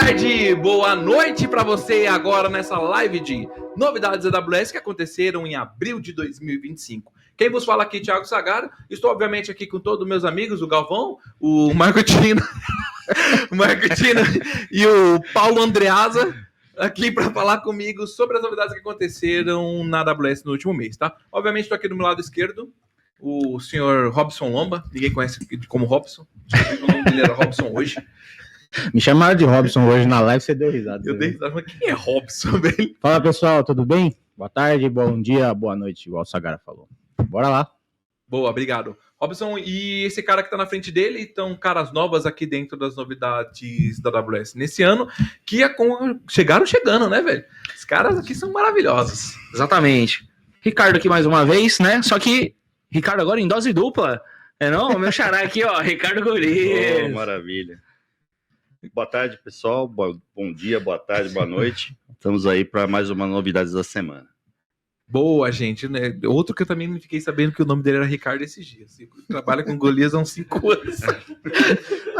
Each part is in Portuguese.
tarde, boa noite para você agora nessa live de novidades AWS que aconteceram em abril de 2025. Quem vos fala aqui é Thiago Sagaro. Estou obviamente aqui com todos os meus amigos, o Galvão, o Marco Tino, e o Paulo Andreasa aqui para falar comigo sobre as novidades que aconteceram na AWS no último mês, tá? Obviamente estou aqui do meu lado esquerdo, o senhor Robson Lomba, ninguém conhece como Robson, o nome dele era Robson hoje. Me chamaram de Robson hoje na live, você deu risada. Eu dei risada, mas quem é Robson, velho? Fala pessoal, tudo bem? Boa tarde, bom dia, boa noite, igual o Sagara falou. Bora lá. Boa, obrigado. Robson, e esse cara que tá na frente dele, estão caras novas aqui dentro das novidades da AWS nesse ano, que chegaram chegando, né, velho? Os caras aqui são maravilhosos. Exatamente. Ricardo aqui mais uma vez, né? Só que Ricardo agora em dose dupla. É não? O meu xará aqui, ó, Ricardo Guriz. Oh, maravilha. Boa tarde, pessoal. Bom dia, boa tarde, boa noite. Estamos aí para mais uma novidades da semana. Boa, gente, né? Outro que eu também me fiquei sabendo que o nome dele era Ricardo esses dias. Trabalha com Golias há uns 5 anos.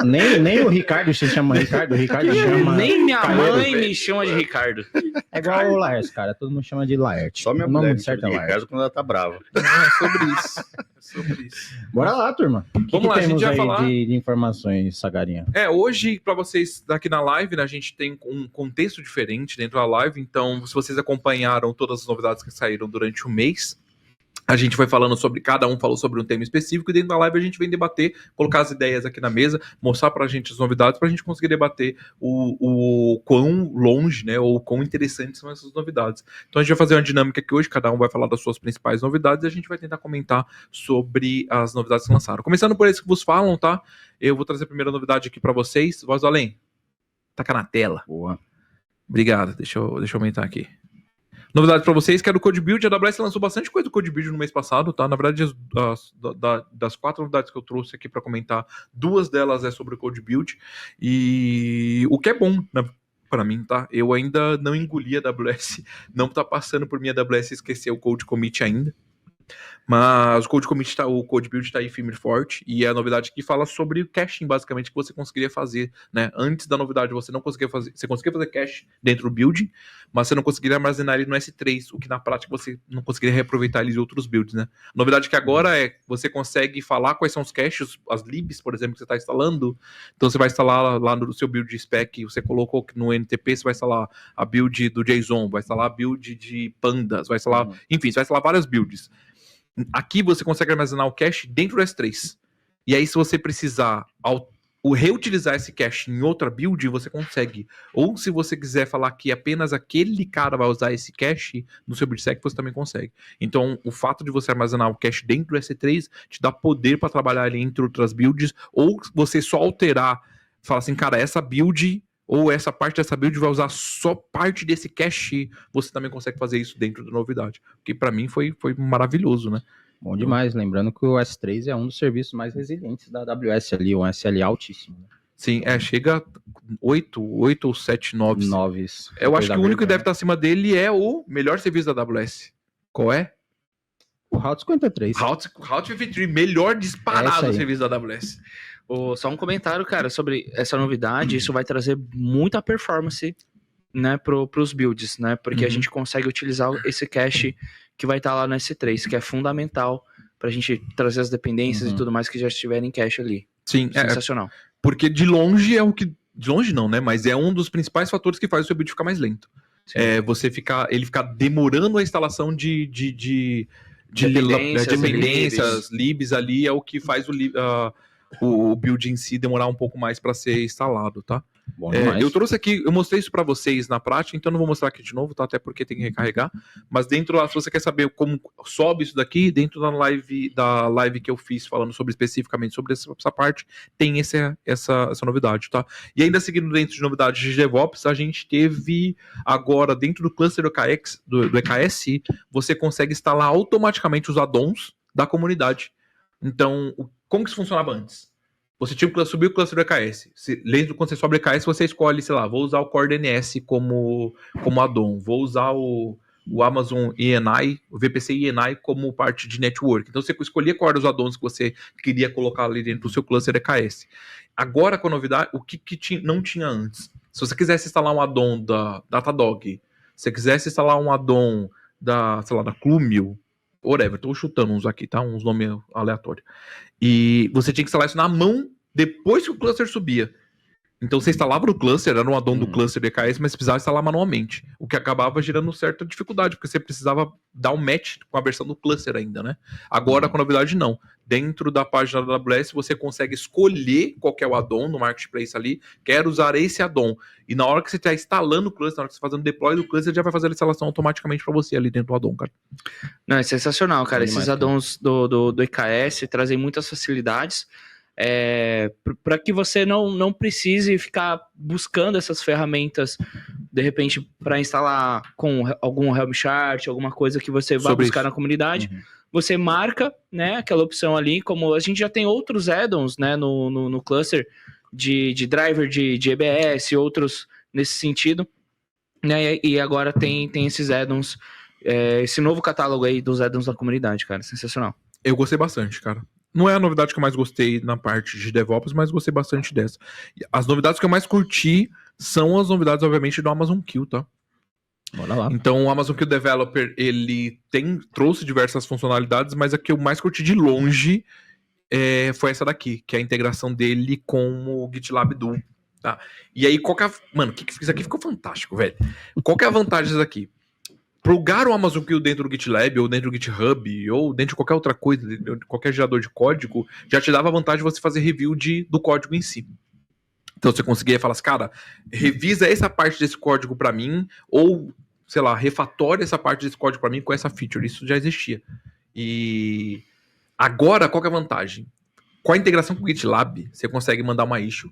Nem o Ricardo se chama Ricardo, o Ricardo chama... Nem minha mãe me chama de Ricardo. É igual o Laerte, cara, todo mundo chama de Laerte. Só minha o mulher nome certo é Ricardo quando ela tá brava. É sobre isso. Bora lá, turma. Vamos lá, a gente vai falar de informações, Sagarinha. Hoje, para vocês aqui na live, né, a gente tem um contexto diferente dentro da live, então se vocês acompanharam todas as novidades que saíram durante o mês, a gente foi falando sobre, cada um falou sobre um tema específico, e dentro da live a gente vem debater, colocar as ideias aqui na mesa, mostrar pra gente as novidades, pra gente conseguir debater o quão longe, né, ou quão interessantes são essas novidades. Então a gente vai fazer uma dinâmica aqui hoje, cada um vai falar das suas principais novidades, e a gente vai tentar comentar sobre as novidades que lançaram. Começando por esse que vos falam, tá? Eu vou trazer a primeira novidade aqui pra vocês. Voz do Além, taca na tela. Boa. Obrigado, deixa eu aumentar aqui. Novidade para vocês, que é do Code Build. A AWS lançou bastante coisa do Code Build no mês passado, tá? Na verdade, das 4 novidades que eu trouxe aqui para comentar, 2 delas é sobre o Code Build. E o que é bom, né, para mim, tá? Eu ainda não engoli a AWS, não tá passando por mim a AWS esquecer o Code Commit ainda. Mas o Code Build tá aí firme e forte, e a novidade aqui fala sobre o caching, basicamente, que você conseguiria fazer, né? Antes da novidade, você conseguia fazer cache dentro do build, mas você não conseguiria armazenar ele no S3, o que na prática você não conseguiria reaproveitar ele em outros builds, né? A novidade que agora é você consegue falar quais são os caches, as libs, por exemplo, que você está instalando. Então você vai instalar lá no seu build spec, você colocou no NTP, você vai instalar a build do JSON, vai instalar a build de pandas, vai instalar, enfim, você vai instalar várias builds. Aqui você consegue armazenar o cache dentro do S3. E aí, se você precisar reutilizar esse cache em outra build, você consegue. Ou se você quiser falar que apenas aquele cara vai usar esse cache no seu build-sec, você também consegue. Então, o fato de você armazenar o cache dentro do S3 te dá poder para trabalhar ali entre outras builds, ou você só alterar, falar assim, cara, essa build... ou essa parte dessa build vai usar só parte desse cache, você também consegue fazer isso dentro da novidade. Que para mim foi maravilhoso, né? Bom demais, lembrando que o S3 é um dos serviços mais resilientes da AWS ali, um SLA altíssimo. Né? Sim, chega a 8 ou 7 noves. Eu acho que o único que deve estar acima dele é o melhor serviço da AWS. Qual é? O Route 53. Route 53, melhor disparado serviço da AWS. Só um comentário, cara, sobre essa novidade. Isso vai trazer muita performance, né, pros builds, né? Porque a gente consegue utilizar esse cache que vai estar lá no S3, que é fundamental pra gente trazer as dependências e tudo mais que já estiverem em cache ali. Sim, sensacional. Porque de longe é o que... De longe não, né? Mas é um dos principais fatores que faz o seu build ficar mais lento. Ele ficar demorando a instalação de dependências, libs ali, é o que faz o build em si demorar um pouco mais para ser instalado, tá? Eu trouxe aqui, eu mostrei isso para vocês na prática, então não vou mostrar aqui de novo, tá? Até porque tem que recarregar. Mas dentro lá, se você quer saber como sobe isso daqui, dentro da live que eu fiz falando especificamente sobre essa parte, tem essa novidade, tá? E ainda seguindo dentro de novidades de DevOps, a gente teve agora dentro do cluster do EKS, você consegue instalar automaticamente os add-ons da comunidade. Então, como que isso funcionava antes? Você tinha que subir o cluster do EKS. Quando você sobe o EKS, você escolhe, sei lá, vou usar o Core DNS como add-on, vou usar o Amazon ENI, o VPC ENI como parte de network. Então você escolhia quais eram os add-ons que você queria colocar ali dentro do seu cluster EKS. Agora, com a novidade, o que não tinha antes? Se você quisesse instalar um addon da Datadog, se você quisesse instalar um addon da, sei lá, da Clumio, whatever, tô chutando uns aqui, tá? Uns nomes aleatórios. E você tinha que instalar isso na mão depois que o cluster subia. Então você instalava no cluster, era um addon do cluster DKS, mas você precisava instalar manualmente. O que acabava gerando certa dificuldade, porque você precisava dar um match com a versão do cluster ainda, né? Agora, com a novidade, não. Dentro da página da AWS, você consegue escolher qual que é o addon no Marketplace ali, quero usar esse addon. E na hora que você está instalando o cluster, na hora que você está fazendo deploy do cluster, já vai fazer a instalação automaticamente para você ali dentro do addon, cara. Não, é sensacional, cara. Esses addons do EKS trazem muitas facilidades. Para que você não precise ficar buscando essas ferramentas de repente para instalar com algum Helm chart, alguma coisa que você vai buscar na comunidade. Você marca, né, aquela opção ali, como a gente já tem outros add-ons, né, no cluster de driver de EBS, outros nesse sentido, né, e agora tem esses add-ons, esse novo catálogo aí dos add-ons da comunidade, cara, sensacional. Eu gostei bastante, cara. Não é a novidade que eu mais gostei na parte de DevOps, mas gostei bastante dessa. As novidades que eu mais curti são as novidades, obviamente, do Amazon Q, tá? Bora lá. Então, o Amazon Q Developer, ele trouxe diversas funcionalidades, mas a que eu mais curti de longe foi essa daqui, que é a integração dele com o GitLab Duo, tá? E aí, qual que é Mano, isso aqui ficou fantástico, velho. Qual que é a vantagem disso aqui? Plugar o Amazon Q dentro do GitLab, ou dentro do GitHub, ou dentro de qualquer outra coisa, de qualquer gerador de código, já te dava a vantagem de você fazer review do código em si. Então você conseguia falar assim, cara, revisa essa parte desse código pra mim, ou, sei lá, refatora essa parte desse código pra mim com essa feature. Isso já existia. E agora, qual que é a vantagem? Com a integração com o GitLab, você consegue mandar uma issue.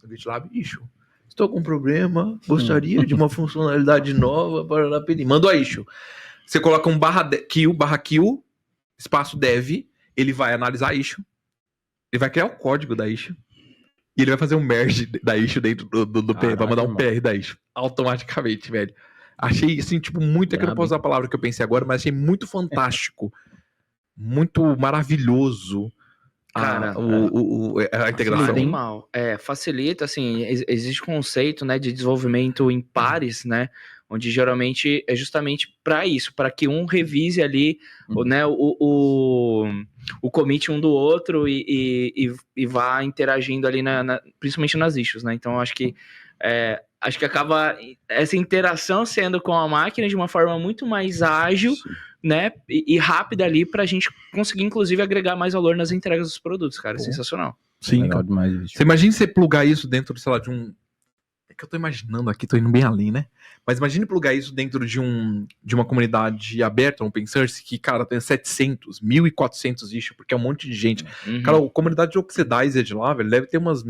O GitLab, issue. Estou com um problema, gostaria de uma funcionalidade nova para pedir. Manda a issue. Você coloca um /kill, espaço dev, ele vai analisar a issue, ele vai criar o código da issue, e ele vai fazer um merge da issue dentro do PR, vai mandar um PR da issue, automaticamente, velho. Achei, assim, tipo, muito, que eu não posso usar a palavra que eu pensei agora, mas achei muito fantástico, muito maravilhoso. Cara, a integração. Animal. Facilita, assim, existe conceito, né, de desenvolvimento em pares, né, onde geralmente é justamente para isso, para que um revise ali, né, o commit um do outro e vá interagindo ali, principalmente nas issues, né, então acho que acaba essa interação sendo com a máquina de uma forma muito mais ágil, sim, né, e rápida ali pra gente conseguir, inclusive, agregar mais valor nas entregas dos produtos, cara. É sensacional. Sim, legal demais. Você imagina você plugar isso dentro, sei lá, de um... É que eu tô imaginando aqui, tô indo bem além, né? Mas imagine plugar isso dentro de uma comunidade aberta, um open source, que, cara, tem 700, 1.400 issues, porque é um monte de gente. Cara, a comunidade de Oxidized lá, velho, deve ter umas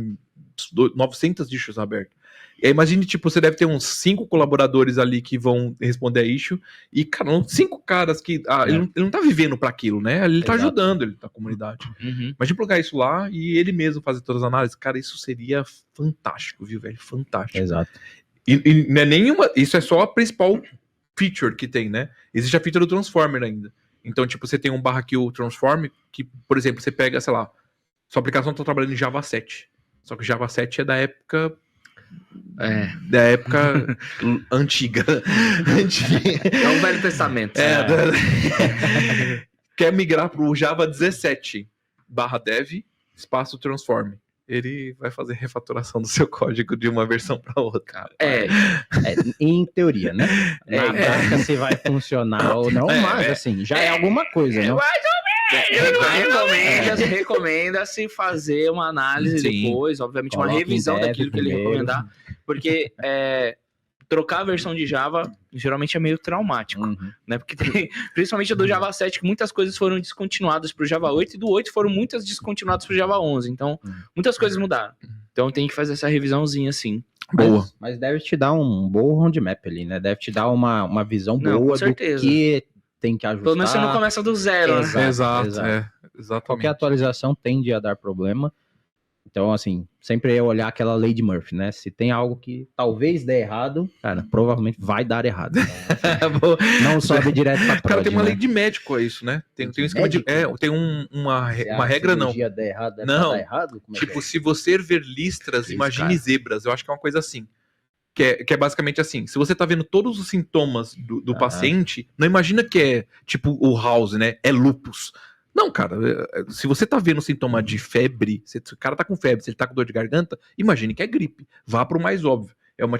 900 issues abertas. E aí, imagine, tipo, você deve ter uns 5 colaboradores ali que vão responder a issue, e, cara, 5 caras que... ele não tá vivendo pra aquilo, né? Ele tá ajudando ele na comunidade. Imagine plugar isso lá e ele mesmo fazer todas as análises. Cara, isso seria fantástico, viu, velho? Fantástico. Exato. E não é nenhuma... Isso é só a principal feature que tem, né? Existe a feature do Transformer ainda. Então, tipo, você tem um /kill transform que, por exemplo, você pega, sei lá, sua aplicação tá trabalhando em Java 7. Só que Java 7 é da época... da época antiga. É o Velho Testamento. Quer migrar pro Java 17 /dev espaço transform. Ele vai fazer refatoração do seu código de uma versão para outra. Em teoria, né? Na prática se vai funcionar ou não, mas assim, já é alguma coisa, né? Recomenda-se fazer uma análise depois, obviamente uma revisão daquilo que ele recomendar, porque trocar a versão de Java geralmente é meio traumático, né? Porque tem, principalmente do Java 7, que muitas coisas foram descontinuadas para o Java 8 e do 8 foram muitas descontinuadas para o Java 11, então muitas coisas mudaram. Então tem que fazer essa revisãozinha assim. Boa. Mas deve te dar um bom roadmap ali, né? Deve te dar uma visão boa do que tem que ajustar. Pelo menos você não começa do zero, exato, né? Exato. Exatamente. Qualquer atualização tende a dar problema. Então, assim, sempre é olhar aquela lei de Murphy, né? Se tem algo que talvez dê errado, cara, provavelmente vai dar errado. Então, assim, não sobe direto pra prod, cara, tem uma lei né? de médico, é isso, né? Tem um esquema de... tem uma regra, não. Se a der errado, não. Dar errado? Como tipo, se você ver listras, isso, imagine cara. zebras. Eu acho que é uma coisa assim. que é basicamente assim, se você tá vendo todos os sintomas do paciente, não imagina que é tipo o House, né? É lupus. Não, cara, se você tá vendo sintoma de febre, se o cara tá com febre, se ele tá com dor de garganta, imagine que é gripe. Vá pro mais óbvio. É uma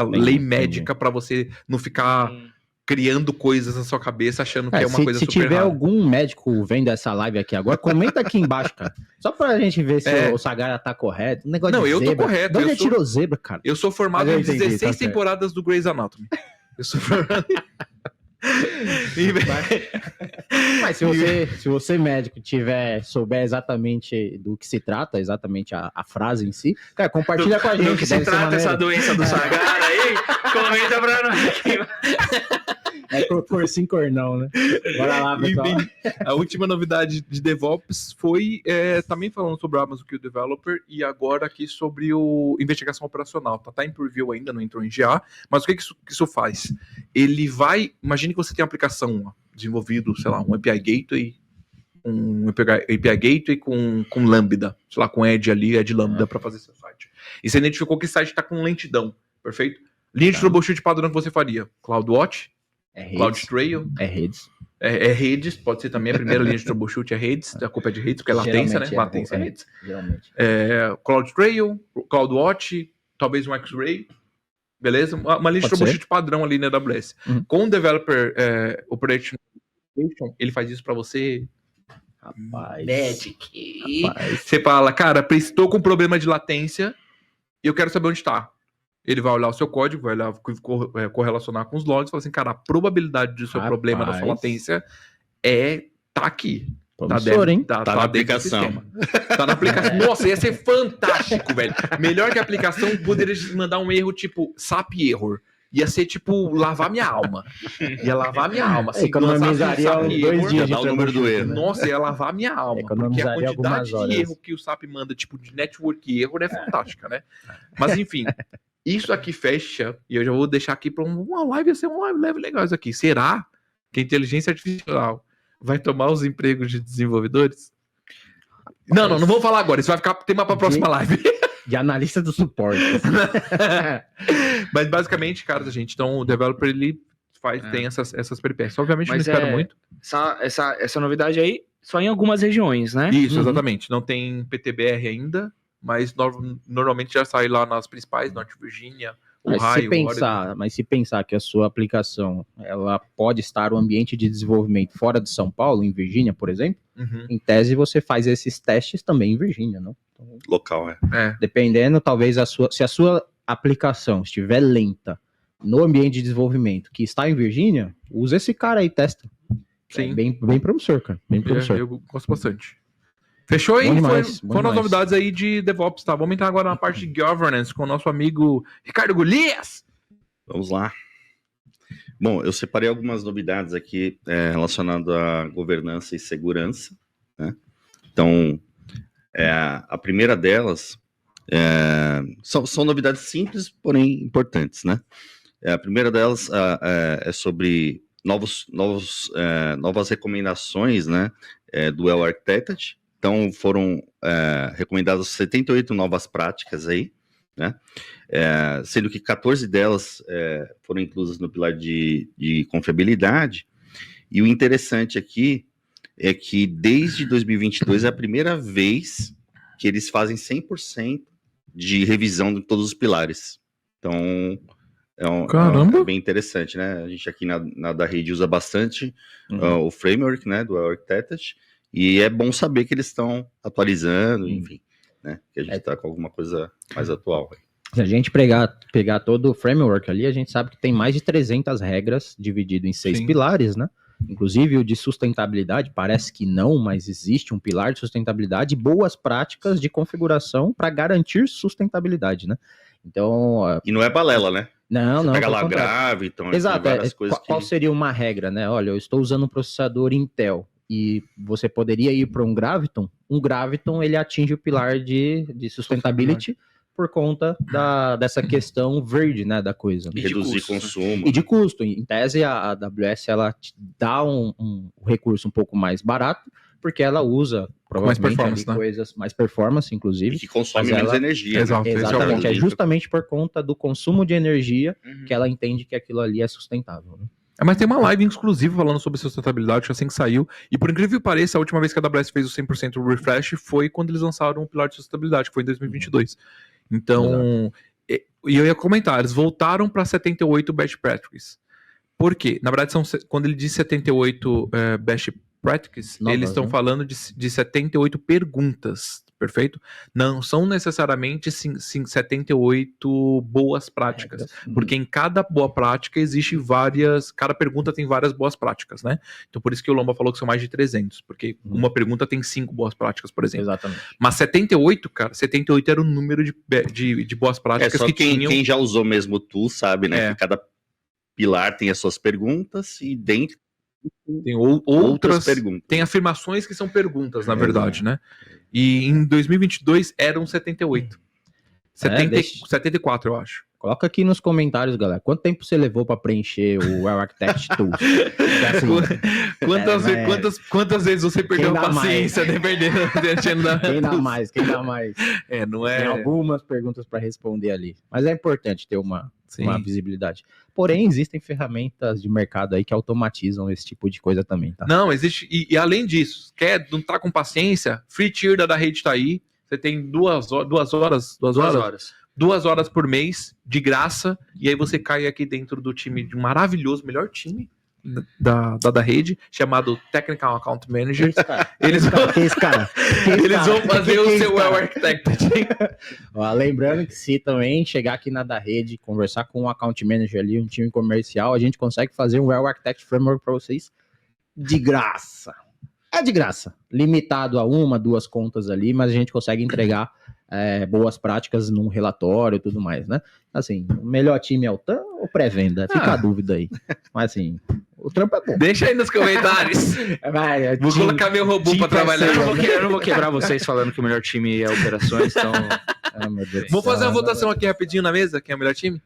lei médica pra você não ficar criando coisas na sua cabeça achando que é uma coisa se super tiver rara. algum médico vendo essa live aqui agora, comenta aqui embaixo, cara. Só pra gente ver se o Sagara tá correto. Um negócio Não, de eu zebra. tô correto. De onde tirou zebra, cara? Eu sou formado Mas eu em entendi, 16 tá certo. temporadas do Grey's Anatomy. Eu sou formado Mas se você médico souber exatamente do que se trata, exatamente a frase em si, cara, compartilha com a gente. Do que se deve ser trata maneiro. essa doença do Sagara aí, comenta pra nós aqui. É cor sim, cor não, né? Bora lá, pessoal. Enfim, a última novidade de DevOps foi também falando sobre o Amazon Q Developer e agora aqui sobre o investigação operacional. Tá em preview ainda, não entrou em GA, mas o que isso faz? Ele vai... Imagine que você tem uma aplicação desenvolvido, sei lá, um API Gateway, com Lambda, sei lá, com Edge ali, Edge Lambda para fazer seu site. E você identificou que esse site está com lentidão, perfeito? Linha de troubleshoot padrão que você faria? CloudWatch, CloudTrail, redes. É redes, pode ser também a primeira linha de troubleshoot, é redes, a culpa é de redes, porque é latência, né? Latência é redes. Geralmente. CloudTrail, CloudWatch, talvez um X-Ray, beleza? Uma linha de troubleshoot padrão ali na AWS. Com o Developer Operation, ele faz isso para você. Rapaz. Magic. Você fala, cara, estou com problema de latência e eu quero saber onde está. Ele vai olhar o seu código, vai olhar, correlacionar com os logs e falar assim, cara, a probabilidade do seu problema da sua latência tá aqui. Promissor, hein? Tá na aplicação. Tá na aplicação. Nossa, ia ser fantástico, velho. Melhor que a aplicação, poderia mandar um erro tipo SAP error. Ia ser tipo, lavar minha alma. Ia lavar minha alma. Se economizaria 2 dias de o número do erro. Nossa, ia lavar minha alma. Porque a quantidade de erro que o SAP manda, tipo, de network erro, é fantástica, né? Mas enfim, isso aqui fecha, e eu já vou deixar aqui para uma live, ia ser uma live legal isso aqui. Será que a inteligência artificial vai tomar os empregos de desenvolvedores? Não vamos falar agora. Isso vai ficar tema para a próxima live. De analista do suporte. Mas basicamente, cara, gente, então o developer ele tem essas peripécias. Obviamente não espero muito. Essa novidade aí só em algumas regiões, né? Isso, exatamente. Não tem PTBR ainda, mas normalmente já sai lá nas principais, Norte Virgínia, Ohio. Mas se pensar que a sua aplicação ela pode estar no ambiente de desenvolvimento fora de São Paulo, em Virgínia, por exemplo, em tese você faz esses testes também em Virgínia, não? Então, local, dependendo, talvez se a sua aplicação estiver lenta no ambiente de desenvolvimento que está em Virgínia, usa esse cara aí, testa. Sim. É bem promissor, cara. Bem promissor. Eu gosto bastante. Fechou aí? Foram as novidades aí de DevOps, tá? Vamos entrar agora na parte de governance com o nosso amigo Ricardo Golias. Vamos lá. Bom, eu separei algumas novidades aqui relacionadas à governança e segurança, né? Então, a primeira delas são novidades simples, porém importantes, né? A primeira delas é sobre novas recomendações, né, do Well Architected. Então, foram recomendadas 78 novas práticas aí, né? Sendo que 14 delas foram inclusas no pilar de confiabilidade. E o interessante aqui é que desde 2022 é a primeira vez que eles fazem 100% de revisão de todos os pilares. Então, é bem interessante, né? A gente aqui na da rede usa bastante o framework, né, do Well Architected. E é bom saber que eles estão atualizando, enfim, né? Que a gente está com alguma coisa mais atual. Se a gente pegar todo o framework ali, a gente sabe que tem mais de 300 regras dividido em 6 pilares, né? Inclusive o de sustentabilidade, parece que não, mas existe um pilar de sustentabilidade e boas práticas de configuração para garantir sustentabilidade, né? Então... E não é balela, né? Não. Pega lá grave, então... Exato, qual seria uma regra, né? Olha, eu estou usando um processador Intel, e você poderia ir para um Graviton ele atinge o pilar de sustainability por conta dessa questão verde, né, da coisa. E reduzir consumo. E de custo. Em tese, a AWS ela te dá um recurso um pouco mais barato, porque ela usa mais provavelmente performance, ali né? coisas mais performance, E inclusive. que consome Mas menos ela- energia. Exato, esse é o Exatamente, é ponto. justamente por conta do consumo de energia Uhum. que ela entende que aquilo ali é sustentável. Né? Mas tem uma live exclusiva falando sobre sustentabilidade, que assim que saiu. E por incrível que pareça, a última vez que a AWS fez o 100% refresh foi quando eles lançaram o pilar de sustentabilidade, que foi em 2022. Então, e eu ia comentar, eles voltaram para 78 best practices. Por quê? Na verdade, quando ele diz 78 best practices, Novas, eles estão né? falando de 78 perguntas, perfeito? Não são necessariamente 78 boas práticas. Regras. Porque em cada boa prática existe cada pergunta tem várias boas práticas, né? Então por isso que o Lomba falou que são mais de 300, porque uma pergunta tem 5 boas práticas, por exemplo. Exatamente. Mas 78, cara, 78 era o número de boas É práticas só que quem, tinham. quem já usou mesmo o tool sabe, né? É. Que cada pilar tem as suas perguntas e dentro Tem outras outras perguntas. tem afirmações que são perguntas, na Exato. verdade, né? E em 2022 eram 78. 74, eu acho. Coloca aqui nos comentários, galera. Quanto tempo você levou para preencher o Well Architect Tools? Porque, assim, Quantas vezes você perdeu Quem a dá paciência dependendo quem dá mais? Quem dá mais? não Tem é. algumas perguntas para responder ali. Mas é importante ter uma Sim. visibilidade. Porém, existem ferramentas de mercado aí que automatizam esse tipo de coisa também, tá? Não, existe. E além disso, não tá com paciência? Free tier da rede tá aí. Você tem 2 horas por mês, de graça, e aí você cai aqui dentro do time de um maravilhoso, melhor time da rede, chamado Technical Account Manager. Eles vão fazer o seu Well Architect. Ó, lembrando que se também chegar aqui na da rede, conversar com um Account Manager ali, um time comercial, a gente consegue fazer um Well Architect Framework para vocês de graça. É de graça. Limitado a 1, 2 contas ali, mas a gente consegue entregar boas práticas num relatório e tudo mais, né? Assim, o melhor time é o TAM ou pré-venda? Fica a dúvida aí. Mas assim, o trampo é bom. Deixa aí nos comentários. Vou colocar meu robô pra trabalhar. Eu não vou quebrar vocês falando que o melhor time é operações, então... Meu Deus do Vamos céu. fazer uma votação aqui rapidinho na mesa, quem é o melhor time?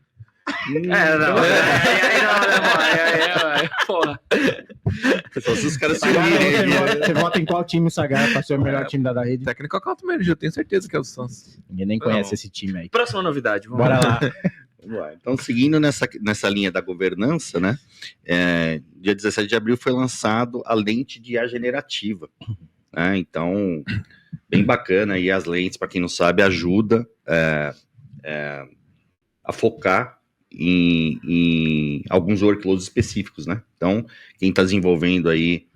Porra. Só se os caras se unirem. Você vota em qual time o Sagar para ser o melhor time da rede? Técnico Account Manager, eu tenho certeza que é o Suns. Ninguém nem conhece esse time aí. Próxima novidade, vamos Bora lá. Vamos lá. Então, seguindo nessa linha da governança, né? Dia 17 de abril foi lançado a lente de IA generativa. Né? Então, bem bacana. E as lentes, para quem não sabe, ajuda a focar em alguns workloads específicos, né? Então, quem está desenvolvendo aí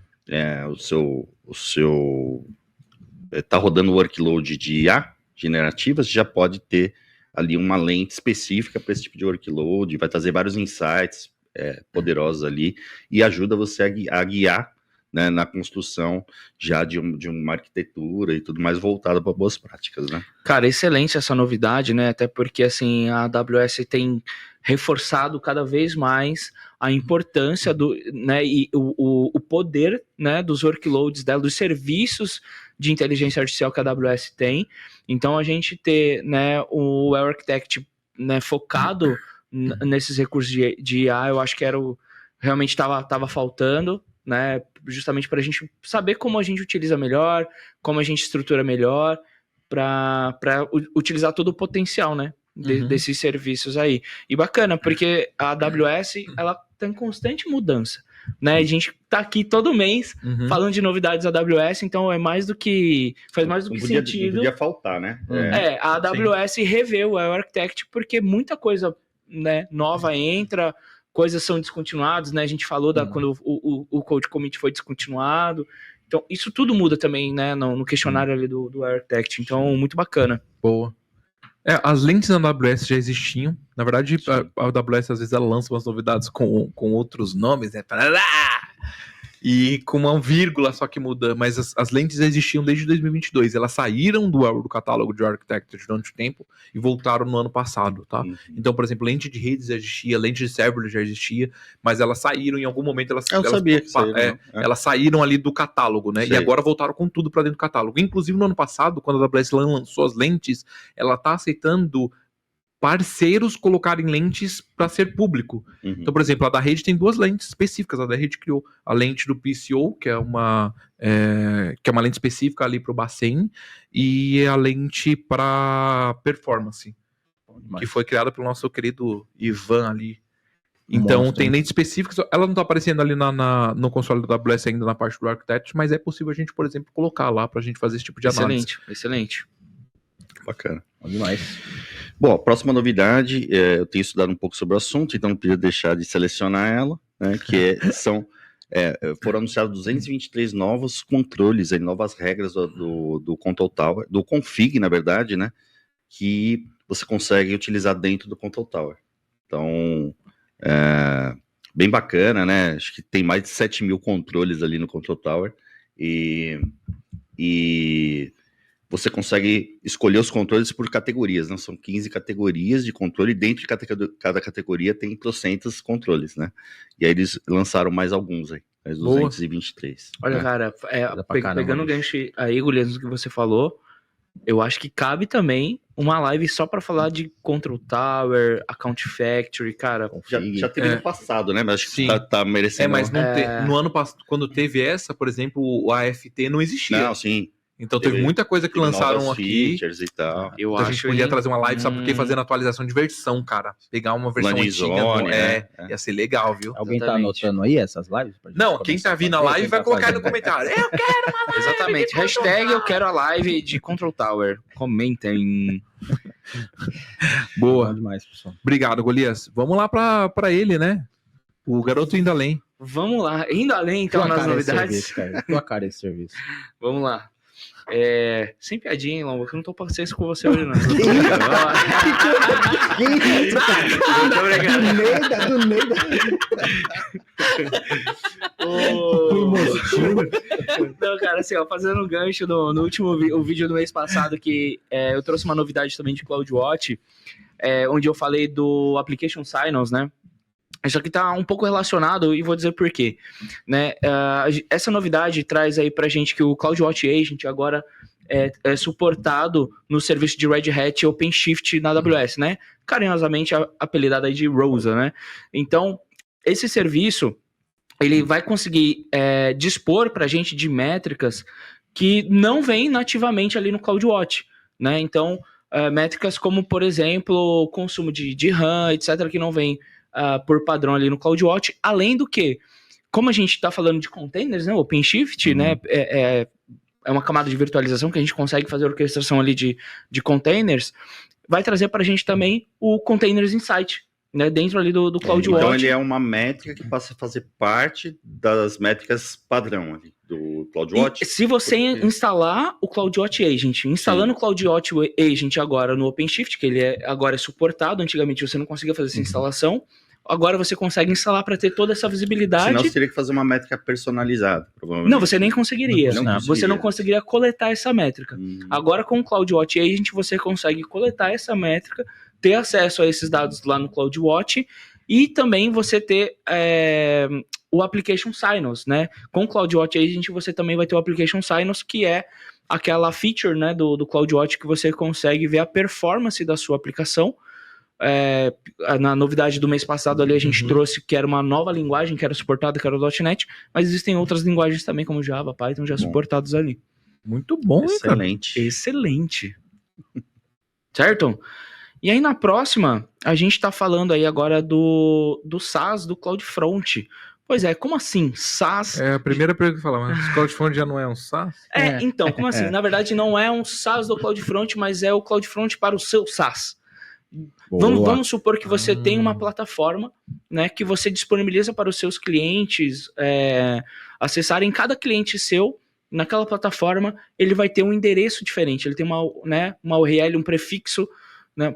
tá rodando o workload de IA generativas, já pode ter ali uma lente específica para esse tipo de workload, vai trazer vários insights poderosos ali e ajuda você a guiar, né, na construção já de uma arquitetura e tudo mais voltado para boas práticas, né? Cara, excelente essa novidade, né? Até porque assim a AWS tem reforçado cada vez mais a importância né, e o poder, né, dos workloads dela, dos serviços de inteligência artificial que a AWS tem. Então a gente ter, né, o Well Architect, né, focado nesses recursos de IA, eu acho que realmente estava faltando, né, justamente para a gente saber como a gente utiliza melhor, como a gente estrutura melhor, para utilizar todo o potencial, né, desses serviços aí. E bacana, porque a AWS, ela tá em constante mudança, né, a gente tá aqui todo mês falando de novidades da AWS, então faz mais do que sentido. Não podia faltar, né? A AWS reveu o Architect, porque muita coisa, né, nova entra, coisas são descontinuadas, né? A gente falou quando o Code Commit foi descontinuado. Então, isso tudo muda também, né? No questionário ali do Architect. Então, muito bacana. Boa. As lentes da AWS já existiam. Na verdade, a AWS às vezes ela lança umas novidades com outros nomes, né? E com uma vírgula só que muda, mas as lentes existiam desde 2022, elas saíram do catálogo de Architecture durante o tempo e voltaram no ano passado, tá? Então, por exemplo, lente de redes já existia, lente de serverless já existia, mas elas saíram em algum momento, elas saíram ali do catálogo, né? Sei. E agora voltaram com tudo para dentro do catálogo. Inclusive no ano passado, quando a AWS lançou as lentes, ela tá aceitando parceiros colocarem lentes para ser público. Uhum. Então, por exemplo, a da rede tem 2 lentes específicas. A da rede criou a lente do PCO, que é uma lente específica ali para o Bacen, e a lente para performance, que foi criada pelo nosso querido Ivan ali. Então, Monstro, tem hein? lentes específicas. Ela não está aparecendo ali no console do AWS ainda na parte do Architect, mas é possível a gente, por exemplo, colocar lá para a gente fazer esse tipo de análise. Excelente. Bacana. Bom demais. Bom, a próxima novidade, eu tenho estudado um pouco sobre o assunto, então não podia deixar de selecionar ela, né, foram anunciados 223 novos controles, novas regras do Control Tower, do config, na verdade, né, que você consegue utilizar dentro do Control Tower. Então, bem bacana, né, acho que tem mais de 7.000 controles ali no Control Tower, e você consegue escolher os controles por categorias, né? São 15 categorias de controle, e dentro de cada categoria tem trocentos controles, né? E aí eles lançaram mais alguns aí, mais 223. Olha, né? cara, caramba, pegando o bicho. gancho aí, Guilherme, que você falou, eu acho que cabe também uma live só pra falar de Control Tower, Account Factory, cara. Já teve no passado, né? Mas acho que Sim. tá merecendo. Mas no ano passado, quando teve essa, por exemplo, o AFT não existia. Não, sim. Então teve muita coisa que lançaram novas aqui. features e tal. Eu Então a acho gente podia hein? trazer uma live, sabe por quê? Fazendo atualização de versão, cara. Pegar uma versão Landing antiga. zone, né? Ia ser legal, viu? Alguém Exatamente. tá anotando aí essas lives? pra gente Não, começar quem tá a vindo na fazer? live Quem vai tá colocar aí no fazendo? comentário. Eu quero uma live! Exatamente. Hashtag eu quero a live de Control Tower. Comentem. Bom Boa. demais, pessoal. Obrigado, Golias. Vamos lá pra ele, né? O garoto indo além. Vamos lá. Indo além, então, Tua nas cara esse novidades. serviço, cara. Tua cara esse serviço. Vamos lá. Sem piadinha, hein, Lombo, que eu não tô paciência com você hoje, não. Que isso, cara? Muito obrigado. Do Neida. Não, cara, assim, ó, fazendo um gancho no último o vídeo do mês passado, que eu trouxe uma novidade também de CloudWatch, onde eu falei do Application Signals, né? Isso aqui tá um pouco relacionado e vou dizer por quê, né? Essa novidade traz aí pra gente que o CloudWatch Agent agora é suportado no serviço de Red Hat OpenShift na AWS, né? Carinhosamente apelidado aí de Rosa, né? Então, esse serviço, ele vai conseguir dispor pra gente de métricas que não vêm nativamente ali no CloudWatch, né? Então, métricas como, por exemplo, consumo de RAM, etc., que não vem por padrão ali no CloudWatch, além do que, como a gente está falando de containers, né, OpenShift, né, é uma camada de virtualização que a gente consegue fazer orquestração ali de containers, vai trazer para a gente também o Containers Insight, né, dentro ali do CloudWatch. Então ele é uma métrica que passa a fazer parte das métricas padrão ali, do CloudWatch. E se você instalar o CloudWatch Agent, instalando o CloudWatch Agent agora no OpenShift, que ele agora é suportado, antigamente você não conseguia fazer essa instalação, agora você consegue instalar para ter toda essa visibilidade. Senão você teria que fazer uma métrica personalizada, provavelmente. Não, você nem conseguiria. Você não conseguiria coletar essa métrica. Agora com o CloudWatch Agent você consegue coletar essa métrica, ter acesso a esses dados lá no CloudWatch e também você ter o Application Signals, né? Com o CloudWatch Agent você também vai ter o Application Signals, que é aquela feature, né, do CloudWatch que você consegue ver a performance da sua aplicação. Na novidade do mês passado ali a gente trouxe que era uma nova linguagem que era suportada, que era o .NET, mas existem outras linguagens também como Java, Python já suportados ali. Muito bom, hein, cara? Excelente. Certo? E aí na próxima, a gente tá falando aí agora do SaaS do CloudFront. Pois é, como assim? SaaS? É a primeira pergunta que fala, mas o CloudFront já não é um SaaS? Então, como assim? Na verdade não é um SaaS do CloudFront, mas é o CloudFront para o seu SaaS. Vamos supor que você tem uma plataforma, né, que você disponibiliza para os seus clientes acessarem. Cada cliente seu, naquela plataforma, ele vai ter um endereço diferente. Ele tem uma URL, um prefixo, né,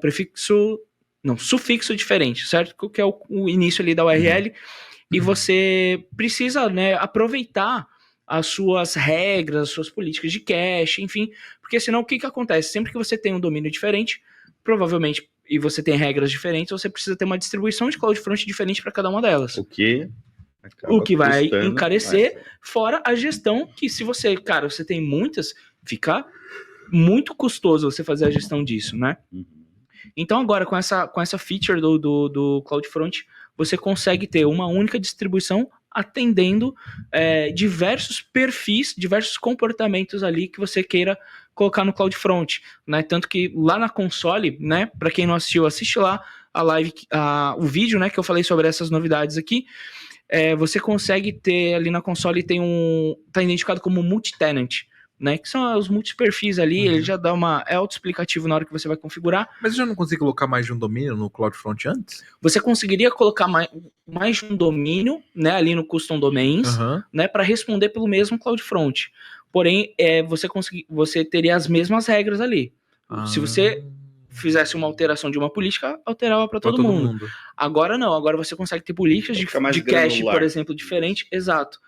sufixo diferente, certo? Que é o início ali da URL. E você precisa, né, aproveitar as suas regras, as suas políticas de cache, enfim. Porque senão o que acontece? Sempre que você tem um domínio diferente, provavelmente, e você tem regras diferentes, você precisa ter uma distribuição de CloudFront diferente para cada uma delas. O que vai encarecer, fora a gestão, que se você, cara, você tem muitas, fica muito custoso você fazer a gestão disso, né? Então agora com essa feature do CloudFront, você consegue ter uma única distribuição atendendo diversos perfis, diversos comportamentos ali que você queira colocar no CloudFront, né? Tanto que lá na console, né? Para quem não assistiu, assiste lá a live, o vídeo, né? Que eu falei sobre essas novidades aqui. Você consegue ter ali na console, tá identificado como multi-tenant, né? Que são os multi-perfis ali, ele já dá é auto-explicativo na hora que você vai configurar. Mas eu já não consigo colocar mais de um domínio no CloudFront antes? Você conseguiria colocar mais de um domínio, né? Ali no Custom Domains, né? Para responder pelo mesmo CloudFront. Porém, você teria as mesmas regras ali. Se você fizesse uma alteração de uma política, alterava para todo mundo. Agora não, agora você consegue ter políticas de cache, por exemplo, diferente, exato.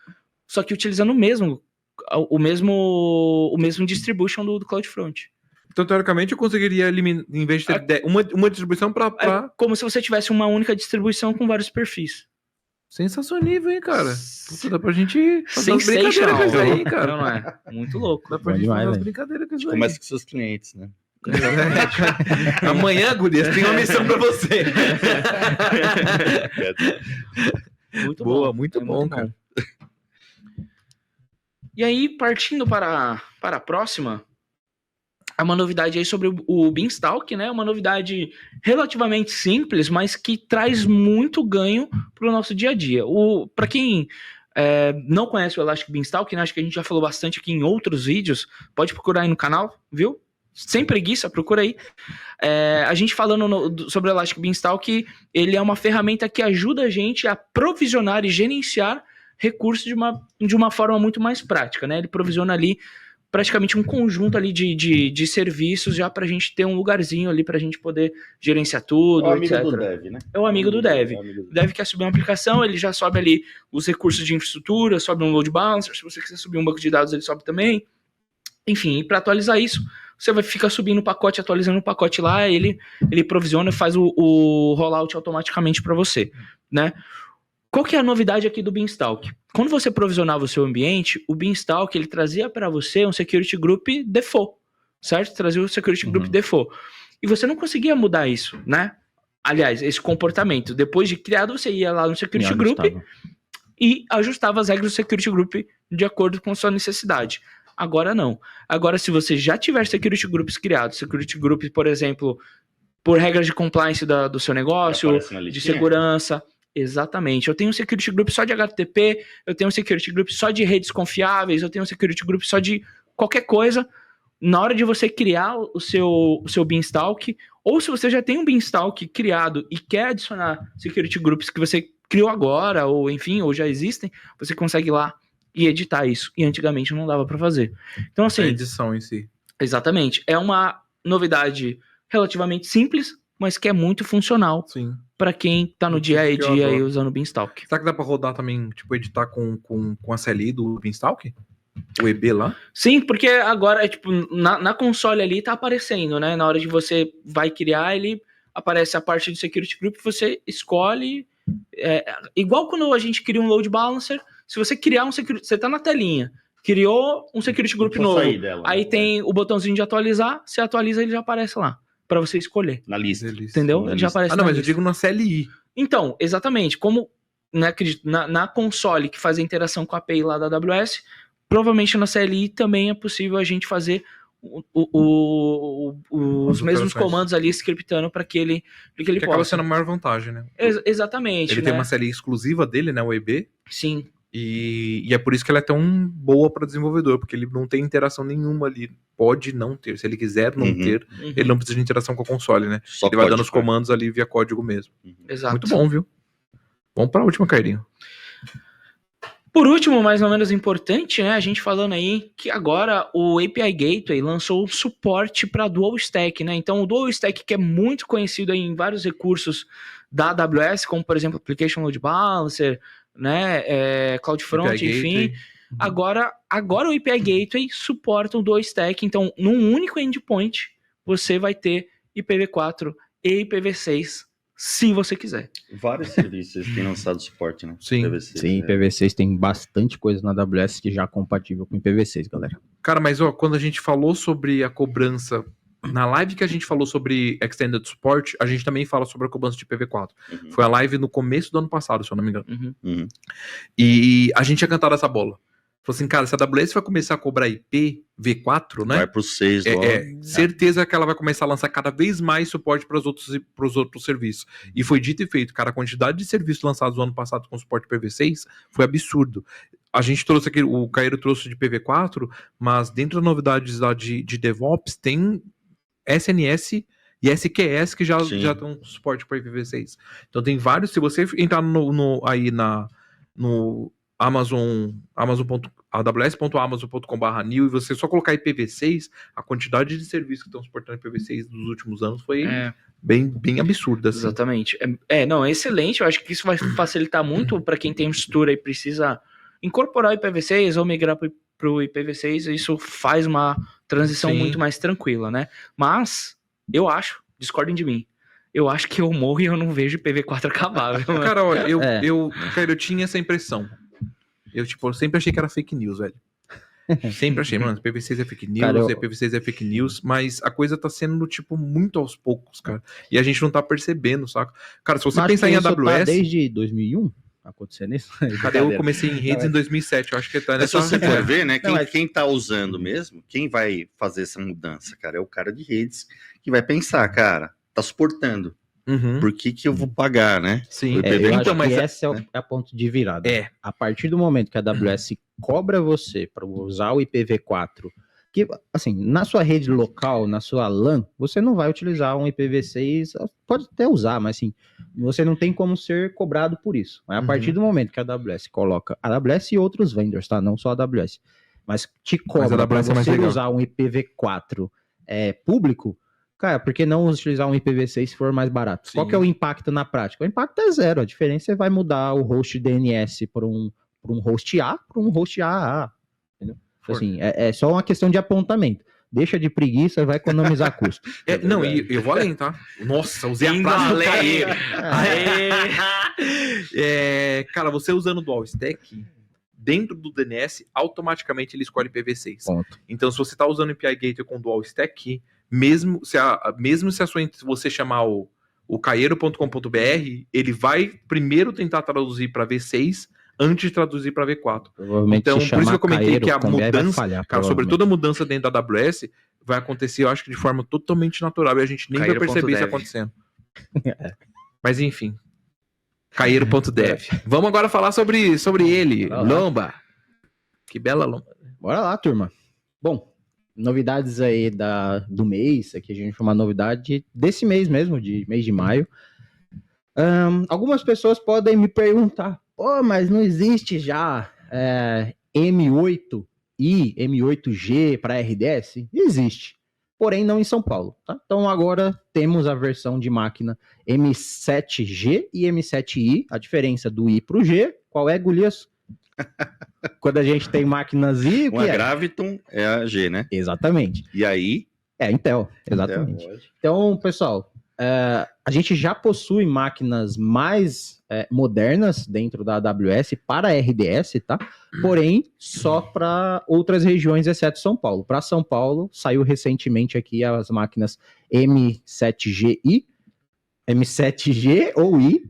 Só que utilizando o mesmo distribution do CloudFront. Então, teoricamente, eu conseguiria eliminar, em vez de ter uma distribuição para... É como se você tivesse uma única distribuição com vários perfis. Sensacional, hein, cara? Puta, dá pra gente fazer umas Sensational. brincadeiras com isso aí, cara. Não é? Muito louco. Dá pra gente fazer umas brincadeiras com isso aí. Começa com seus clientes, né? Amanhã, Gurias, tem uma missão pra você. Muito Boa, bom. muito bom, cara. E aí, partindo para a próxima, é uma novidade aí sobre o Beanstalk, né? Uma novidade relativamente simples, mas que traz muito ganho para o nosso dia a dia. Para quem não conhece o Elastic Beanstalk, né? Acho que a gente já falou bastante aqui em outros vídeos, pode procurar aí no canal, viu? Sem preguiça, procura aí. A gente falando sobre o Elastic Beanstalk, ele é uma ferramenta que ajuda a gente a provisionar e gerenciar recursos de uma forma muito mais prática, né? Ele provisiona ali praticamente um conjunto ali de serviços já pra gente ter um lugarzinho ali pra gente poder gerenciar tudo, etc. É o amigo do Dev, né? É o amigo do Dev. O Dev quer subir uma aplicação, ele já sobe ali os recursos de infraestrutura, sobe um load balancer, se você quiser subir um banco de dados, ele sobe também. Enfim, e para atualizar isso, você vai ficar subindo o pacote, atualizando o pacote lá, ele provisiona e faz o rollout automaticamente para você, né? Qual que é a novidade aqui do Beanstalk? Quando você provisionava o seu ambiente, o Beanstalk ele trazia para você um Security Group Default, certo? Trazia o Security Group Default. E você não conseguia mudar isso, né? Aliás, esse comportamento. Depois de criado, você ia lá no Security Group e ajustava as regras do Security Group de acordo com a sua necessidade. Agora não. Agora, se você já tiver Security Groups criados, Security Group, por exemplo, por regras de compliance do seu negócio, de segurança... Exatamente. Eu tenho um Security Group só de HTTP, eu tenho um Security Group só de redes confiáveis, eu tenho um Security Group só de qualquer coisa. Na hora de você criar o seu Beanstalk, ou se você já tem um Beanstalk criado e quer adicionar Security Groups que você criou agora, ou enfim, ou já existem, você consegue ir lá e editar isso. E antigamente não dava para fazer. Então, assim... A edição em si. Exatamente. É uma novidade relativamente simples, mas que é muito funcional. Sim. Pra quem tá no dia a dia aí usando o Beanstalk. Será que dá pra rodar também, tipo, editar com a CLI do Beanstalk? O EB lá? Sim, porque agora, tipo, na console ali tá aparecendo, né? Na hora de você vai criar, ele aparece a parte do Security Group, você escolhe. Igual quando a gente cria um Load Balancer, se você criar um Security... Você tá na telinha, criou um Security Group novo, aí tem o botãozinho de atualizar, você atualiza, ele já aparece lá. Pra você escolher. Na lista. Entendeu? Ele já aparece não, mas eu digo na CLI. Então, exatamente. Como na console que faz a interação com a API lá da AWS, provavelmente na CLI também é possível a gente fazer os mesmos comandos ali scriptando para que ele possa. Que acaba sendo a maior vantagem, né? Exatamente. Ele tem uma CLI exclusiva dele, né? O EB. Sim. E é por isso que ela é tão boa para desenvolvedor, porque ele não tem interação nenhuma ali. Pode não ter. Se ele quiser não ter, ele não precisa de interação com a console, né? Só ele vai dando os comandos ali via código mesmo. Exato. Muito bom, viu? Vamos para a última, Cairinho. Por último, mais ou menos importante, né? A gente falando aí que agora o API Gateway lançou um suporte para Dual Stack, né? Então o Dual Stack, que é muito conhecido aí em vários recursos da AWS, como por exemplo Application Load Balancer, né, CloudFront, enfim. Agora o API Gateway suporta o Dual Stack, então num único endpoint você vai ter IPv4 e IPv6, se você quiser. Vários serviços têm lançado suporte, né? Sim. IPv6, Sim, IPv6 tem bastante coisa na AWS que já é compatível com IPv6, galera. Cara, mas ó, quando a gente falou sobre a cobrança Na live que a gente falou sobre Extended Support, a gente também fala sobre a cobrança de IPv4. Uhum. Foi a live no começo do ano passado, se eu não me engano. Uhum. Uhum. E a gente tinha cantado essa bola. Falou assim, cara, se a AWS vai começar a cobrar IPv4, né? Vai pro 6 logo. Certeza que ela vai começar a lançar cada vez mais suporte para os outros serviços. E foi dito e feito, cara, a quantidade de serviços lançados no ano passado com suporte IPv6 foi absurdo. A gente trouxe aqui, o Cairo trouxe de IPv4, mas dentro das novidades lá de DevOps tem SNS e SQS que já estão com suporte para IPv6. Então tem vários, se você entrar aí no aws.amazon.com/new e você só colocar IPv6, a quantidade de serviços que estão suportando IPv6 nos últimos anos foi bem absurda. Assim. Exatamente. Não, é excelente. Eu acho que isso vai facilitar muito para quem tem estrutura e precisa incorporar o IPv6 ou migrar para o IPv6. Isso faz uma transição muito mais tranquila, né? Mas eu acho, discordem de mim, eu acho que eu morro e eu não vejo IPv4 acabar. Cara, olha, eu tinha essa impressão. Eu sempre achei que era fake news, velho. Sempre achei, mano, IPv6 é fake news, cara, IPv6 é fake news, mas a coisa tá sendo, muito aos poucos, cara. E a gente não tá percebendo, saca? Cara, se você pensar em AWS... Tá desde 2001 acontecendo isso? Cara, eu comecei em redes em 2007, eu acho que tá nessa... Se você for ver, né, quem tá usando mesmo, quem vai fazer essa mudança, cara, é o cara de redes que vai pensar, cara, tá suportando. Uhum. Por que eu vou pagar, né? Sim. Eu acho que esse é a ponto de virada. A partir do momento que a AWS cobra você para usar o IPv4, que, assim, na sua rede local, na sua LAN, você não vai utilizar um IPv6, pode até usar, mas assim, você não tem como ser cobrado por isso. Mas a partir do momento que a AWS coloca, a AWS e outros vendors, tá? Não só a AWS, mas te cobra para você usar um IPv4 público, cara, por que não utilizar um IPv6 se for mais barato? Sim. Qual que é o impacto na prática? O impacto é zero. A diferença é vai mudar o host DNS para um host A para um host AAA. Entendeu? Assim, é só uma questão de apontamento. Deixa de preguiça, vai economizar custo. Não, e eu vou além, tá? Nossa, usei a frase do Caio. Cara, você usando o Dual Stack, dentro do DNS, automaticamente ele escolhe IPv6. Ponto. Então, se você está usando o API Gateway com Dual Stack, mesmo se você chamar o caeiro.com.br, ele vai primeiro tentar traduzir para V6 antes de traduzir para V4. Então, por isso que eu comentei que a mudança, cara, sobretudo a mudança dentro da AWS, vai acontecer, eu acho que de forma totalmente natural, e a gente nem vai perceber isso acontecendo. Mas enfim. Caeiro.dev. Vamos agora falar sobre ele, Lomba. Que bela Lomba. Bora lá, turma. Bom, novidades aí do mês, aqui a gente tem uma novidade desse mês mesmo, de mês de maio. Algumas pessoas podem me perguntar, mas não existe já M8i, M8G para RDS? Existe, porém não em São Paulo, tá? Então agora temos a versão de máquina M7G e M7i, a diferença do I para o G, qual é, Golias? Quando a gente tem máquinas I, uma Graviton é a G, né? Exatamente. E aí? É Intel, exatamente. Intel, então, pessoal, a gente já possui máquinas mais modernas dentro da AWS para RDS, tá? Porém, só para outras regiões, exceto São Paulo. Para São Paulo, saiu recentemente aqui as máquinas M7GI, M7G ou I,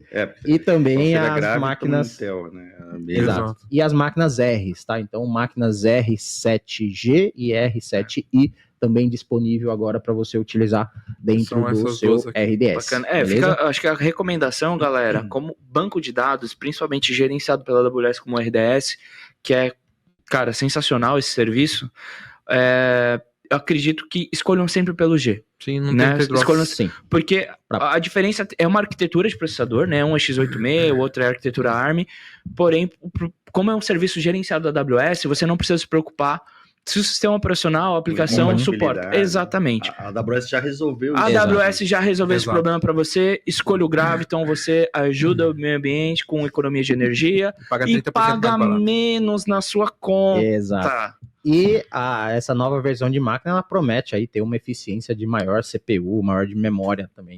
e também as máquinas... Intel, né? Exato. E as máquinas Rs, tá? Então, máquinas R7G e R7I também disponível agora para você utilizar dentro do seu RDS. Bacana. Acho que a recomendação, galera, como banco de dados, principalmente gerenciado pela AWS como RDS, que é, cara, sensacional esse serviço, eu acredito que escolham sempre pelo G. Sim, não tem que ter escolham, sim. Porque a diferença é uma arquitetura de processador, né? Um é x86, o outro é arquitetura ARM. Porém, como é um serviço gerenciado da AWS, você não precisa se preocupar se o sistema operacional, a aplicação, suporta. Exatamente. A AWS já resolveu isso. A AWS já resolveu esse problema para você. Escolha o Graviton, você ajuda o meio ambiente com economia de energia e paga menos na sua conta. Exato. E essa nova versão de máquina, ela promete aí ter uma eficiência de maior CPU, maior de memória também.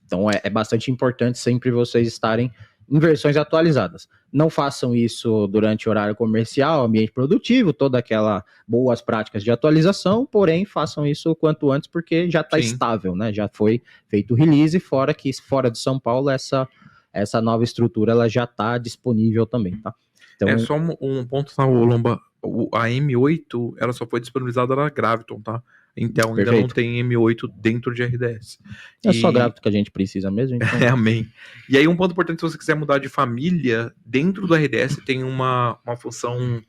Então é bastante importante sempre vocês estarem em versões atualizadas. Não façam isso durante o horário comercial, ambiente produtivo, toda aquela boas práticas de atualização, porém façam isso o quanto antes, porque já está Sim. estável, né? Já foi feito o release, fora que fora de São Paulo essa nova estrutura ela já está disponível também, tá? Então, Só um ponto, tá, Lomba? A M8, ela só foi disponibilizada na Graviton, tá? Então ainda não Perfeito. tem M8 dentro de RDS. é só Graviton que a gente precisa mesmo, então... Amém. E aí um ponto importante, se você quiser mudar de família, dentro do RDS tem uma função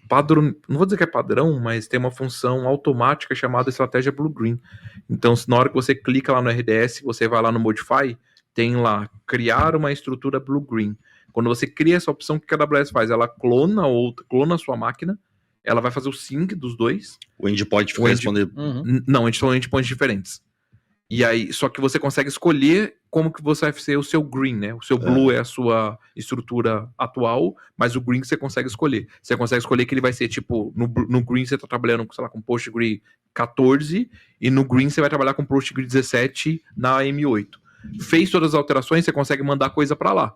padrão, não vou dizer que é padrão, mas tem uma função automática chamada estratégia Blue-Green. Então, na hora que você clica lá no RDS, você vai lá no Modify, tem lá, criar uma estrutura Blue-Green. Quando você cria essa opção, o que a AWS faz? Ela clona a sua máquina, ela vai fazer o sync dos dois. O endpoint fica respondendo. Não, a gente são endpoints diferentes. E aí, só que você consegue escolher como que você vai ser o seu green, né? O seu blue é a sua estrutura atual, mas o green você consegue escolher. Você consegue escolher que ele vai ser, tipo, no green você tá trabalhando, sei lá, com PostgreSQL 14, e no green você vai trabalhar com PostgreSQL 17 na M8. Fez todas as alterações, você consegue mandar coisa pra lá.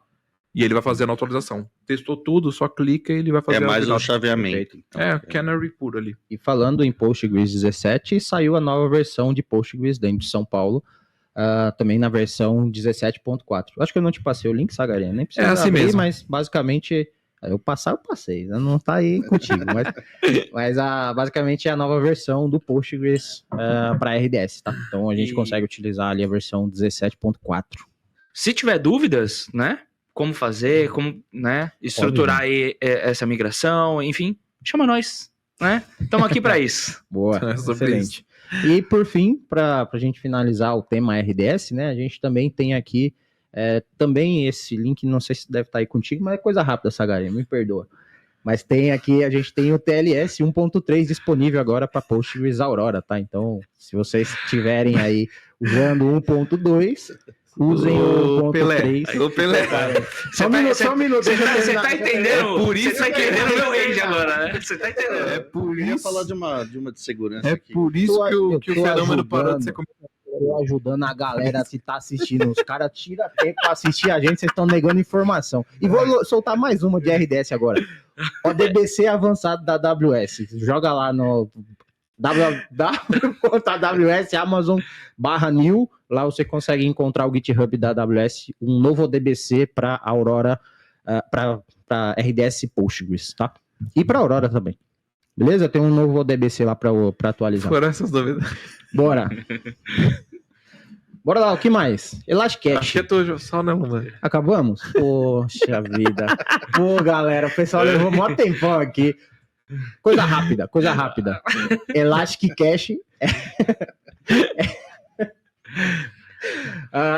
E ele vai fazendo a atualização. Testou tudo, só clica e ele vai fazer É mais um a chaveamento. Então. Canary puro ali. E falando em Postgres 17, saiu a nova versão de Postgres dentro de São Paulo, também na versão 17.4. Acho que eu não te passei o link, Sagarinha, nem precisa assim abrir, mesmo. mas basicamente, eu passei, não tá aí contigo, mas basicamente é a nova versão do Postgres para RDS, tá? Então a gente consegue utilizar ali a versão 17.4. Se tiver dúvidas, né? Como fazer, como, né, estruturar aí essa migração, enfim, chama nós, né? Estamos aqui para isso. Boa, É sobre excelente. E por fim, para a gente finalizar o tema RDS, né? A gente também tem aqui também esse link, não sei se deve estar aí contigo, mas é coisa rápida, Sagarinha, me perdoa. Mas tem aqui, a gente tem o TLS 1.3 disponível agora para Postgres Aurora, tá? Então, se vocês estiverem aí usando 1.2, usem o 1.3. O Pelé. Só um minuto. Você tá entendendo? por isso Você tá que entendendo o meu range agora, né? Você tá entendendo? por Eu ia falar de uma de segurança aqui. por isso que o fenômeno parou de ser Eu ajudando a galera a se tá assistindo. Os caras tiram tempo pra assistir a gente, vocês estão negando informação. E vou soltar mais uma de RDS agora. O DBC avançado da AWS. Joga lá no www.aws Amazon/new. Lá você consegue encontrar o GitHub da AWS, um novo ODBC para Aurora, para RDS Postgres, tá? E para Aurora também. Beleza? Tem um novo ODBC lá para atualizar. Foram essas dúvidas. Bora. Bora lá, o que mais? Acho que Elasticache. é tu só, né, mano? Acabamos? Poxa vida. Pô, galera, o pessoal levou mó tempão aqui. Coisa rápida. Elasticache.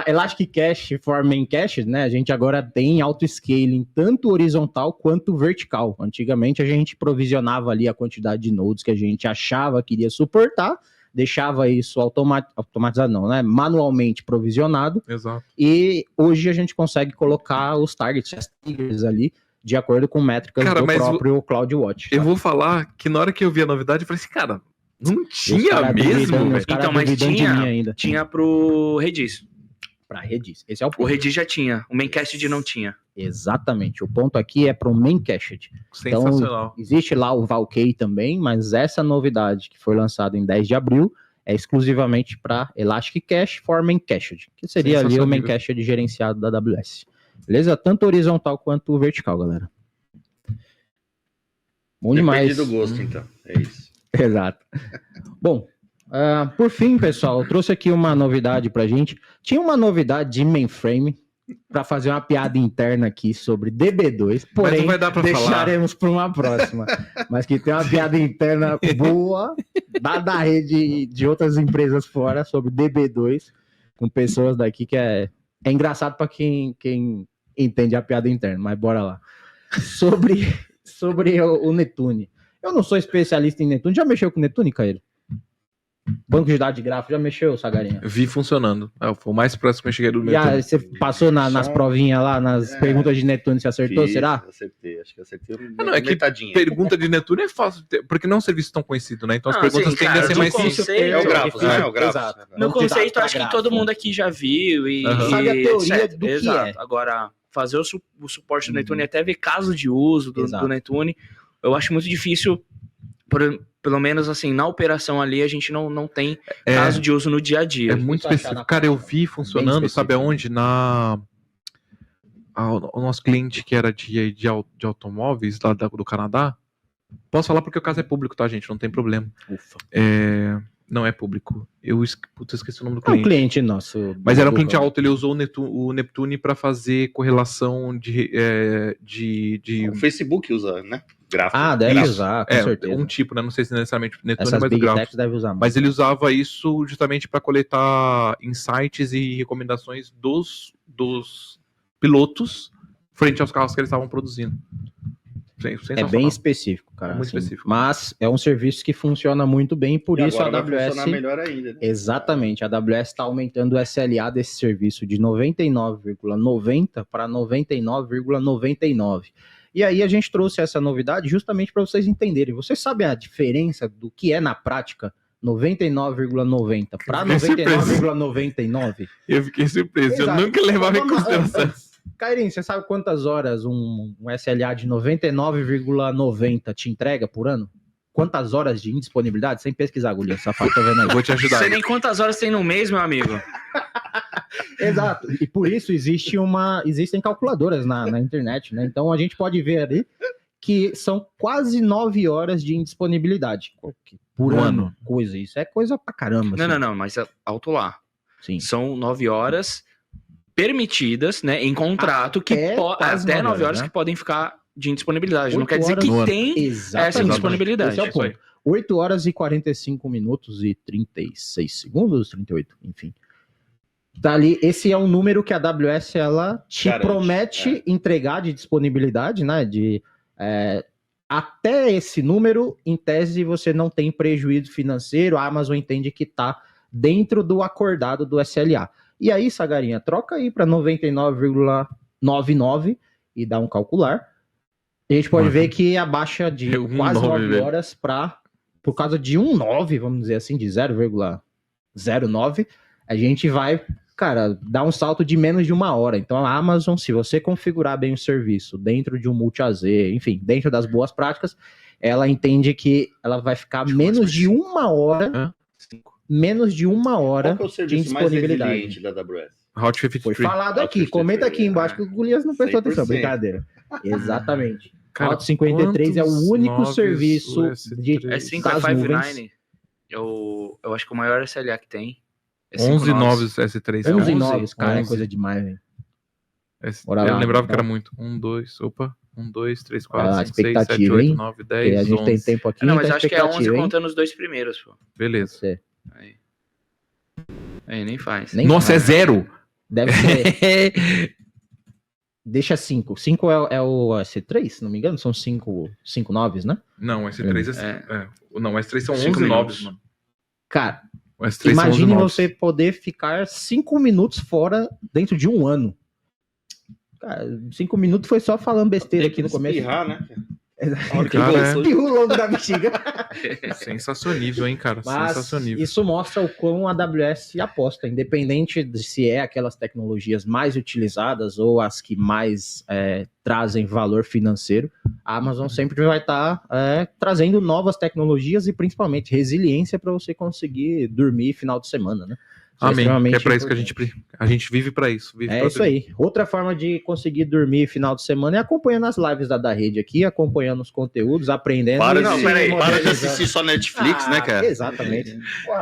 Elastic Cache for Main Cache, né? A gente agora tem auto-scaling tanto horizontal quanto vertical. Antigamente a gente provisionava ali a quantidade de nodes que a gente achava que iria suportar, deixava isso automatizado não, né? Manualmente provisionado. Exato. E hoje a gente consegue colocar os targets, as triggers ali, de acordo com métricas do próprio CloudWatch. Eu vou falar que na hora que eu vi a novidade, eu falei assim, cara, não tinha mesmo, velho. Então, mas tinha pro Redis. Para Redis. Esse é o ponto. O Redis já tinha, o Memcached não tinha. Exatamente. O ponto aqui é para o Memcached. Sensacional. Então, existe lá o Valkey também, mas essa novidade que foi lançada em 10 de abril é exclusivamente para Elastic Cache for Memcached, que seria ali o Memcached gerenciado da AWS. Beleza? Tanto horizontal quanto vertical, galera. Bom demais. Depende do gosto, então. É isso. Exato. Bom, por fim, pessoal, eu trouxe aqui uma novidade pra gente. Tinha uma novidade de mainframe para fazer uma piada interna aqui sobre DB2, porém não vai dar pra deixaremos para uma próxima. Mas que tem uma piada interna boa da rede de outras empresas fora sobre DB2 com pessoas daqui que é engraçado para quem entende a piada interna, mas bora lá. Sobre o Netune. Eu não sou especialista em Netune. Já mexeu com Netune, Caio? Banco de dados de grafo, já mexeu, Sagarinha? Vi funcionando. Foi o mais próximo que eu cheguei do Já, Netune. você passou nas provinhas lá, nas perguntas de Netune, você acertou, Fiz, será? Acertei, acho que acertei Não, é que metadinha. pergunta de Netune é fácil, porque não é um serviço tão conhecido, né? Então as Não, perguntas assim, tendem cara, a ser no mais conceito- simples. É o Grafos, né? É o Grafos. Exato. No Banco de dados conceito, pra acho que grafo. todo mundo aqui já viu e... Aham. Sabe a e teoria etc. do que Exato. é. Agora, fazer o suporte do Netune, até ver caso de uso Exato. do Netune, eu acho muito difícil, pelo menos assim, na operação ali, a gente não tem caso de uso no dia a dia. É muito Isso achar específico. na Cara, eu prática. vi funcionando, Bem sabe específico. aonde? O nosso cliente que era de automóveis lá do Canadá. Posso falar porque o caso é público, tá, gente? Não tem problema. Ufa. Não é público. Esqueci o nome do É um cliente. cliente nosso. Mas era um cliente burrão. alto, ele usou o Neptune para fazer correlação de O Facebook usa, né? Gráfico. Ah, deve Grafos. usar, com certeza. um tipo, né? Não sei se necessariamente Neptune, Essas mas o Big gráfico. Techs devem usar muito. Mas ele usava isso justamente para coletar insights e recomendações dos pilotos frente aos carros que eles estavam produzindo. É Sensacional. bem específico, cara. É muito assim. específico. Mas é um serviço que funciona muito bem, por E isso a agora vai AWS. funcionar melhor ainda. Né? Exatamente, a AWS está aumentando o SLA desse serviço de 99,90 para 99,99. E aí a gente trouxe essa novidade justamente para vocês entenderem. Vocês sabem a diferença do que é na prática 99,90 para 99,99? Eu fiquei surpreso. Exato. Eu nunca levava em Vamos lá, consideração. Kairin, você sabe quantas horas um SLA de 99,90 te entrega por ano? Quantas horas de indisponibilidade? Sem pesquisar, Gullian, safado, tá vendo aí? Eu vou te ajudar. Sei nem quantas horas tem no mês, meu amigo. Exato. E por isso existem calculadoras na internet, né? Então a gente pode ver ali que são quase 9 horas de indisponibilidade por No ano. ano. Coisa, isso é coisa pra caramba. Não, mas alto lá. Sim. São 9 horas permitidas, né, em contrato, Até quase até 9 9 horas horas, né? que podem ficar de indisponibilidade. Não 8 quer dizer horas que no ano. tem Exatamente. essa indisponibilidade. Esse é o Isso aí. ponto. 8 horas e 45 minutos e 36 segundos, 38, enfim. Tá ali, esse é um número que a AWS ela te Garante, promete entregar de disponibilidade, né? Até esse número, em tese, você não tem prejuízo financeiro, a Amazon entende que tá dentro do acordado do SLA. E aí, Sagarinha, troca aí para 99,99 e dá um calcular. A gente pode ver que abaixa de quase 9 horas por causa de 1,9, vamos dizer assim, de 0,09, a gente vai, cara, dar um salto de menos de 1 hora. Então a Amazon, se você configurar bem o serviço dentro de um multi-AZ, enfim, dentro das boas práticas, ela entende que ela vai ficar menos de 1 hora, menos de 1 hora Qual que é o de serviço mais disponibilidade. resiliente da AWS? Hot 53. Foi falado aqui, 53, comenta aqui embaixo que o Golias não prestou 100%. atenção, brincadeira. Exatamente. Cara, Auto 53 é o quantos único noves serviço o S3? de É das 559, nuvens. eu acho que o maior SLA que tem. É 11 5 noves S3. 11 11, novos, cara, é 11. coisa demais, velho. Eu lá, lembrava que então. era muito. 1, 2, 3, Olha lá, 4, 5, 6, 7, expectativa, 8, hein? 9, Porque 10, a gente 11. tem tempo aqui, Não, mas então acho que é 11 expectativa, hein? contando os 2 primeiros, pô. Beleza. Você- Aí nem faz. Nem Nossa, é faz. zero! Deve ser. Deixa 5. 5 é o S3, se não me engano, são 5 noves, né? Não, o S3 Não, o S3 são 5 11 minutos. noves, mano. Cara, O S3 são 11 imagine noves. você poder ficar 5 minutos fora dentro de um ano. Cara, 5 minutos foi só falando besteira aqui no começo. Espirrar, né? A hora que Cara, lançou, Espirro longo da bexiga. Sensacionível, hein, cara? Mas Sensacionível. isso mostra o quão a AWS aposta, independente de se é aquelas tecnologias mais utilizadas ou as que mais trazem valor financeiro, a Amazon sempre vai estar trazendo novas tecnologias e principalmente resiliência para você conseguir dormir final de semana, né? Isso Amém. Que extremamente é pra isso que importante. a gente vive pra isso. Vive É pra isso aí. Outra forma de conseguir dormir final de semana é acompanhando as lives da rede aqui, acompanhando os conteúdos, aprendendo. Para, e de, se para de modernizando. assistir só Netflix, né, cara? Exatamente.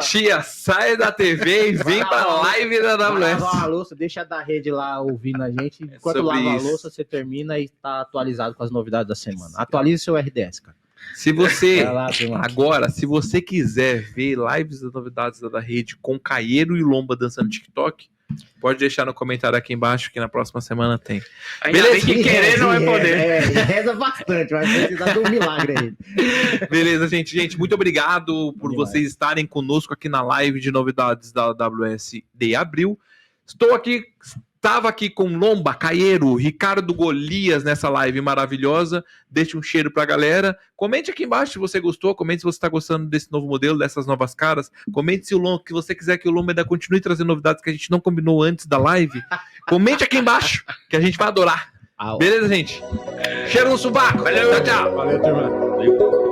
Tia, sai da TV e vem pra live da Vai AWS. lavar a louça, deixa da rede lá ouvindo a gente. Enquanto sobre lava isso. a louça, você termina e tá atualizado com as novidades da semana. Atualize seu RDS, cara. Se você Vai lá, turma. agora, se você quiser ver lives das novidades da rede com Caieiro e Lomba dançando TikTok, Pode deixar no comentário aqui embaixo que na próxima semana tem. Ainda Beleza, bem que querer não é poder. Reza bastante, vai precisar de um milagre aí. Beleza, gente. Gente, muito obrigado por Demais. vocês estarem conosco aqui na live de novidades da AWS de abril. Estava aqui com Lomba, Caeiro, Ricardo Golias nessa live maravilhosa. Deixe um cheiro pra galera. Comente aqui embaixo se você gostou. Comente se você está gostando desse novo modelo, dessas novas caras. Comente se o Lomba, que você quiser que o Lomba ainda continue trazendo novidades que a gente não combinou antes da live. Comente aqui embaixo, que a gente vai adorar. Beleza, gente? Cheiro no sovaco. Tchau, tchau. Valeu, turma.